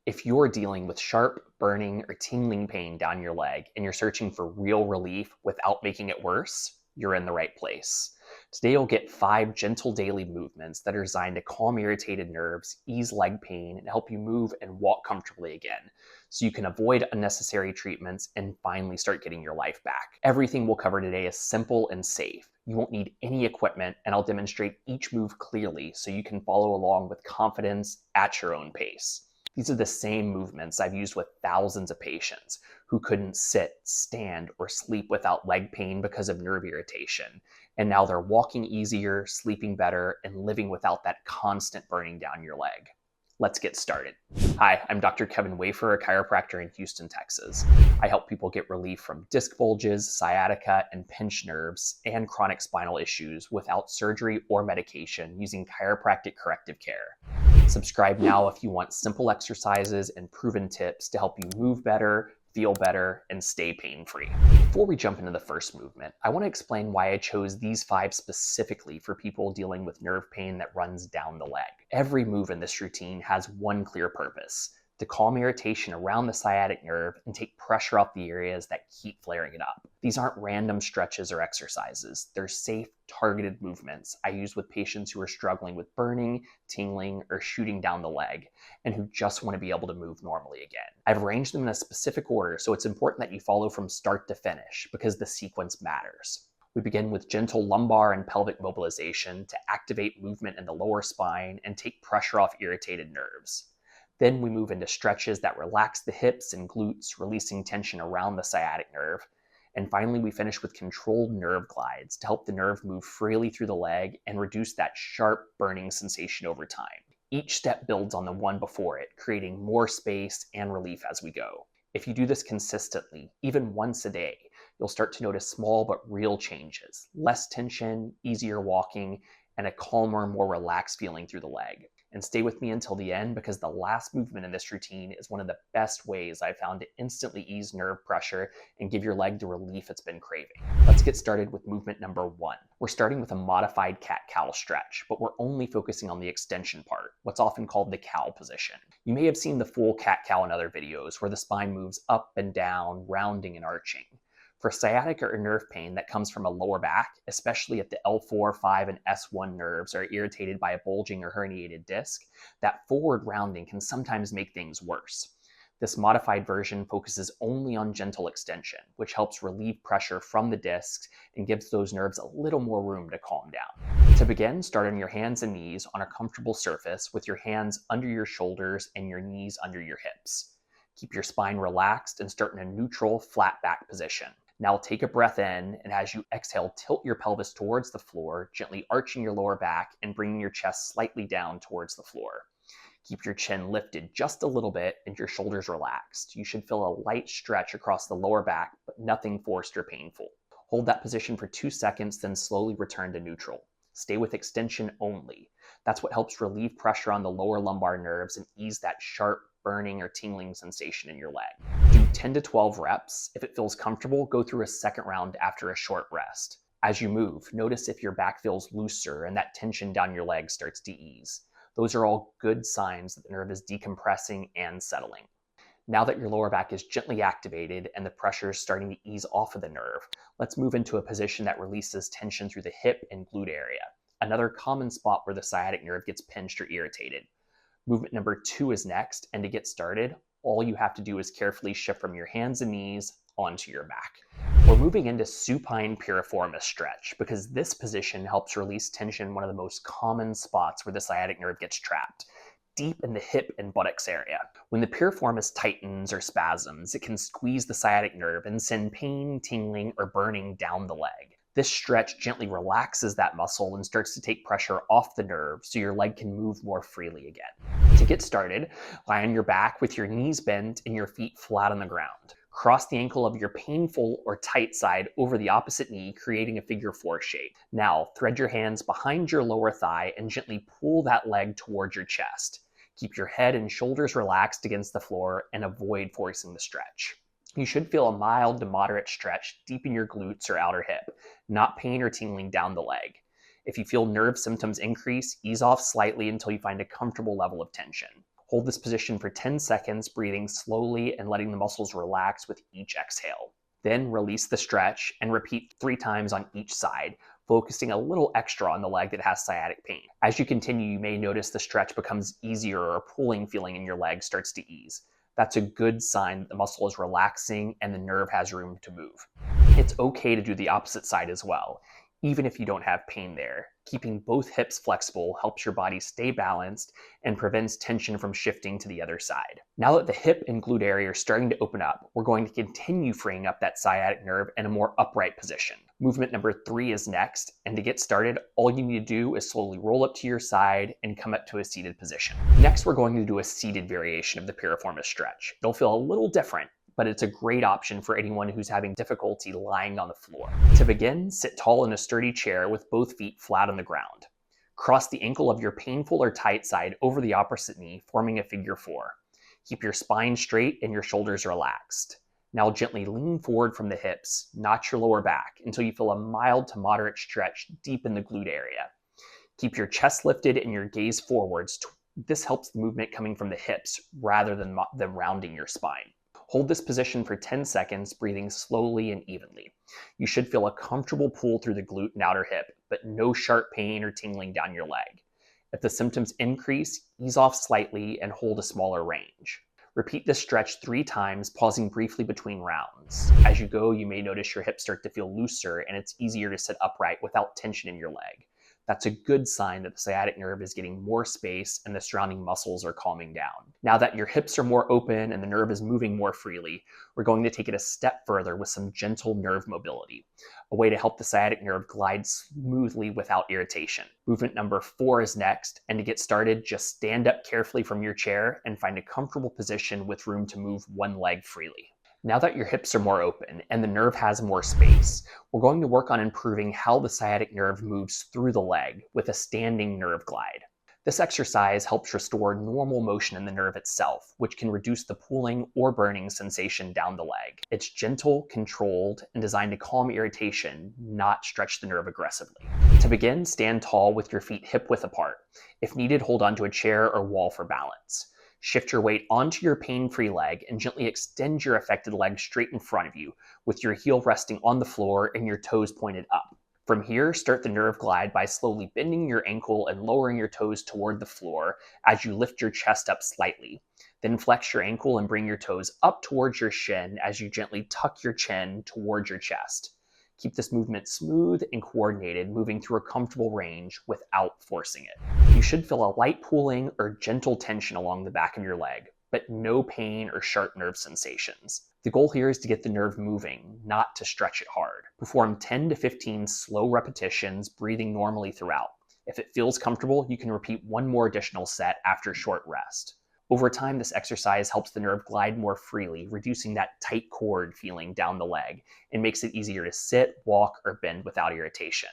If you're dealing with sharp, burning, or tingling pain down your leg and you're searching for real relief without making it worse, you're in the right place. Today you'll get 5 gentle daily movements that are designed to calm irritated nerves, ease leg pain, and help you move and walk comfortably again, so you can avoid unnecessary treatments and finally start getting your life back. Everything we'll cover today is simple and safe. You won't need any equipment, and I'll demonstrate each move clearly so you can follow along with confidence at your own pace. These are the same movements I've used with thousands of patients who couldn't sit, stand, or sleep without leg pain because of nerve irritation. And now they're walking easier, sleeping better, and living without that constant burning down your leg. Let's get started. Hi, I'm Dr. Kevin Wafer, a chiropractor in Houston, Texas. I help people get relief from disc bulges, sciatica, and pinched nerves, and chronic spinal issues without surgery or medication using chiropractic corrective care. Subscribe now if you want simple exercises and proven tips to help you move better, feel better, and stay pain-free. Before we jump into the first movement, I want to explain why I chose these 5 specifically for people dealing with nerve pain that runs down the leg. Every move in this routine has one clear purpose: to calm irritation around the sciatic nerve and take pressure off the areas that keep flaring it up. These aren't random stretches or exercises. They're safe, targeted movements I use with patients who are struggling with burning, tingling, or shooting down the leg, and who just want to be able to move normally again. I've arranged them in a specific order, so it's important that you follow from start to finish because the sequence matters. We begin with gentle lumbar and pelvic mobilization to activate movement in the lower spine and take pressure off irritated nerves. Then we move into stretches that relax the hips and glutes, releasing tension around the sciatic nerve. And finally, we finish with controlled nerve glides to help the nerve move freely through the leg and reduce that sharp burning sensation over time. Each step builds on the one before it, creating more space and relief as we go. If you do this consistently, even once a day, you'll start to notice small but real changes: less tension, easier walking, and a calmer, more relaxed feeling through the leg. And stay with me until the end, because the last movement in this routine is one of the best ways I've found to instantly ease nerve pressure and give your leg the relief it's been craving. Let's get started with movement number 1. We're starting with a modified cat-cow stretch, but we're only focusing on the extension part, what's often called the cow position. You may have seen the full cat-cow in other videos where the spine moves up and down, rounding and arching. For sciatic or nerve pain that comes from a lower back, especially if the L4, 5, and S1 nerves are irritated by a bulging or herniated disc, that forward rounding can sometimes make things worse. This modified version focuses only on gentle extension, which helps relieve pressure from the discs and gives those nerves a little more room to calm down. To begin, start on your hands and knees on a comfortable surface with your hands under your shoulders and your knees under your hips. Keep your spine relaxed and start in a neutral, flat back position. Now take a breath in, and as you exhale, tilt your pelvis towards the floor, gently arching your lower back and bringing your chest slightly down towards the floor. Keep your chin lifted just a little bit and your shoulders relaxed. You should feel a light stretch across the lower back, but nothing forced or painful. Hold that position for 2 seconds, then slowly return to neutral. Stay with extension only. That's what helps relieve pressure on the lower lumbar nerves and ease that sharp burning or tingling sensation in your leg. Do 10 to 12 reps. If it feels comfortable, go through a second round after a short rest. As you move, notice if your back feels looser and that tension down your leg starts to ease. Those are all good signs that the nerve is decompressing and settling. Now that your lower back is gently activated and the pressure is starting to ease off of the nerve, let's move into a position that releases tension through the hip and glute area, another common spot where the sciatic nerve gets pinched or irritated. Movement number 2 is next, and to get started, all you have to do is carefully shift from your hands and knees onto your back. We're moving into supine piriformis stretch because this position helps release tension in one of the most common spots where the sciatic nerve gets trapped, deep in the hip and buttocks area. When the piriformis tightens or spasms, it can squeeze the sciatic nerve and send pain, tingling, or burning down the leg. This stretch gently relaxes that muscle and starts to take pressure off the nerve so your leg can move more freely again. To get started, lie on your back with your knees bent and your feet flat on the ground. Cross the ankle of your painful or tight side over the opposite knee, creating a figure 4 shape. Now, thread your hands behind your lower thigh and gently pull that leg towards your chest. Keep your head and shoulders relaxed against the floor and avoid forcing the stretch. You should feel a mild to moderate stretch deep in your glutes or outer hip, not pain or tingling down the leg. If you feel nerve symptoms increase, ease off slightly until you find a comfortable level of tension. Hold this position for 10 seconds, breathing slowly and letting the muscles relax with each exhale. Then release the stretch and repeat 3 times on each side, focusing a little extra on the leg that has sciatic pain. As you continue, you may notice the stretch becomes easier or a pulling feeling in your leg starts to ease. That's a good sign that the muscle is relaxing and the nerve has room to move. It's okay to do the opposite side as well, even if you don't have pain there. Keeping both hips flexible helps your body stay balanced and prevents tension from shifting to the other side. Now that the hip and glute area are starting to open up, we're going to continue freeing up that sciatic nerve in a more upright position. Movement number 3 is next, and to get started, all you need to do is slowly roll up to your side and come up to a seated position. Next, we're going to do a seated variation of the piriformis stretch. It'll feel a little different, but it's a great option for anyone who's having difficulty lying on the floor. To begin, sit tall in a sturdy chair with both feet flat on the ground. Cross the ankle of your painful or tight side over the opposite knee, forming a figure 4. Keep your spine straight and your shoulders relaxed. Now gently lean forward from the hips, notch your lower back until you feel a mild to moderate stretch deep in the glute area. Keep your chest lifted and your gaze forwards. This helps the movement coming from the hips rather than rounding your spine. Hold this position for 10 seconds, breathing slowly and evenly. You should feel a comfortable pull through the glute and outer hip, but no sharp pain or tingling down your leg. If the symptoms increase, ease off slightly and hold a smaller range. Repeat this stretch 3 times, pausing briefly between rounds. As you go, you may notice your hips start to feel looser and it's easier to sit upright without tension in your leg. That's a good sign that the sciatic nerve is getting more space and the surrounding muscles are calming down. Now that your hips are more open and the nerve is moving more freely, we're going to take it a step further with some gentle nerve mobility, a way to help the sciatic nerve glide smoothly without irritation. Movement number 4 is next, and to get started, just stand up carefully from your chair and find a comfortable position with room to move one leg freely. Now that your hips are more open and the nerve has more space, we're going to work on improving how the sciatic nerve moves through the leg with a standing nerve glide. This exercise helps restore normal motion in the nerve itself, which can reduce the pulling or burning sensation down the leg. It's gentle, controlled, and designed to calm irritation, not stretch the nerve aggressively. To begin, stand tall with your feet hip-width apart. If needed, hold onto a chair or wall for balance. Shift your weight onto your pain-free leg and gently extend your affected leg straight in front of you, with your heel resting on the floor and your toes pointed up. From here, start the nerve glide by slowly bending your ankle and lowering your toes toward the floor as you lift your chest up slightly. Then flex your ankle and bring your toes up towards your shin as you gently tuck your chin towards your chest. Keep this movement smooth and coordinated, moving through a comfortable range without forcing it. You should feel a light pulling or gentle tension along the back of your leg, but no pain or sharp nerve sensations. The goal here is to get the nerve moving, not to stretch it hard. Perform 10 to 15 slow repetitions, breathing normally throughout. If it feels comfortable, you can repeat one more additional set after a short rest. Over time, this exercise helps the nerve glide more freely, reducing that tight cord feeling down the leg, and makes it easier to sit, walk, or bend without irritation.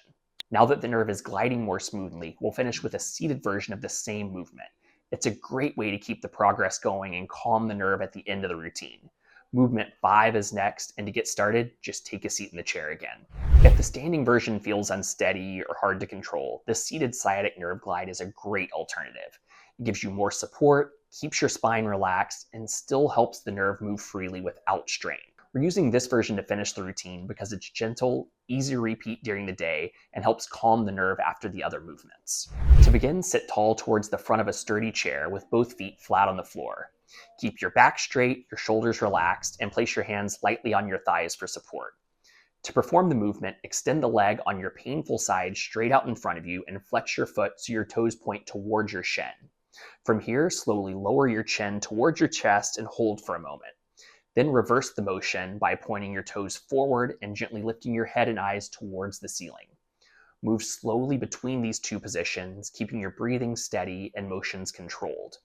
Now that the nerve is gliding more smoothly, we'll finish with a seated version of the same movement. It's a great way to keep the progress going and calm the nerve at the end of the routine. Movement 5 is next, and to get started, just take a seat in the chair again. If the standing version feels unsteady or hard to control, the seated sciatic nerve glide is a great alternative. It gives you more support, keeps your spine relaxed, and still helps the nerve move freely without strain. We're using this version to finish the routine because it's gentle, easy to repeat during the day, and helps calm the nerve after the other movements. To begin, sit tall towards the front of a sturdy chair with both feet flat on the floor. Keep your back straight, your shoulders relaxed, and place your hands lightly on your thighs for support. To perform the movement, extend the leg on your painful side straight out in front of you and flex your foot so your toes point towards your shin. From here, slowly lower your chin towards your chest and hold for a moment. Then reverse the motion by pointing your toes forward and gently lifting your head and eyes towards the ceiling. Move slowly between these two positions, keeping your breathing steady and motions controlled.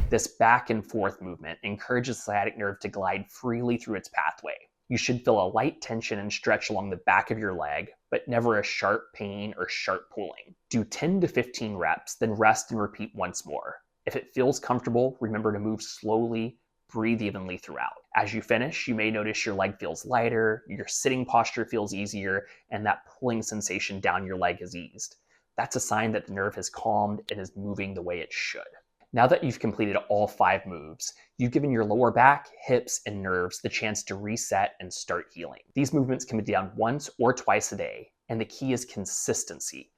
This back and forth movement encourages the sciatic nerve to glide freely through its pathway. You should feel a light tension and stretch along the back of your leg, but never a sharp pain or sharp pulling. Do 10 to 15 reps, then rest and repeat once more. If it feels comfortable, remember to move slowly, breathe evenly throughout. As you finish, you may notice your leg feels lighter, your sitting posture feels easier, and that pulling sensation down your leg has eased. That's a sign that the nerve has calmed and is moving the way it should. Now that you've completed all 5 moves, you've given your lower back, hips, and nerves the chance to reset and start healing. These movements can be done once or twice a day, and the key is consistency.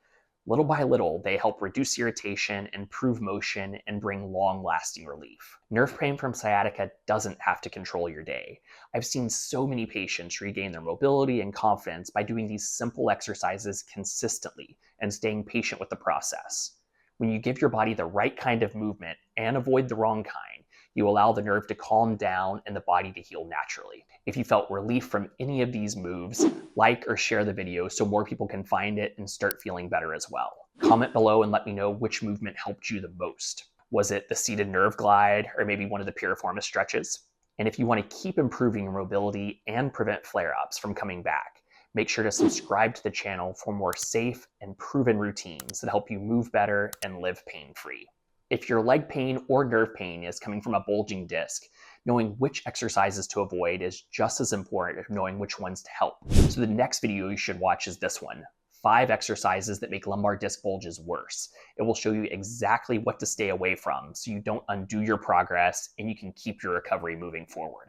Little by little, they help reduce irritation, improve motion, and bring long-lasting relief. Nerve pain from sciatica doesn't have to control your day. I've seen so many patients regain their mobility and confidence by doing these simple exercises consistently and staying patient with the process. When you give your body the right kind of movement and avoid the wrong kind, you allow the nerve to calm down and the body to heal naturally. If you felt relief from any of these moves, like or share the video so more people can find it and start feeling better as well. Comment below and let me know which movement helped you the most. Was it the seated nerve glide or maybe one of the piriformis stretches? And if you want to keep improving your mobility and prevent flare-ups from coming back, make sure to subscribe to the channel for more safe and proven routines that help you move better and live pain-free. If your leg pain or nerve pain is coming from a bulging disc, knowing which exercises to avoid is just as important as knowing which ones to help. So the next video you should watch is this one: 5 exercises that make lumbar disc bulges worse. It will show you exactly what to stay away from so you don't undo your progress and you can keep your recovery moving forward.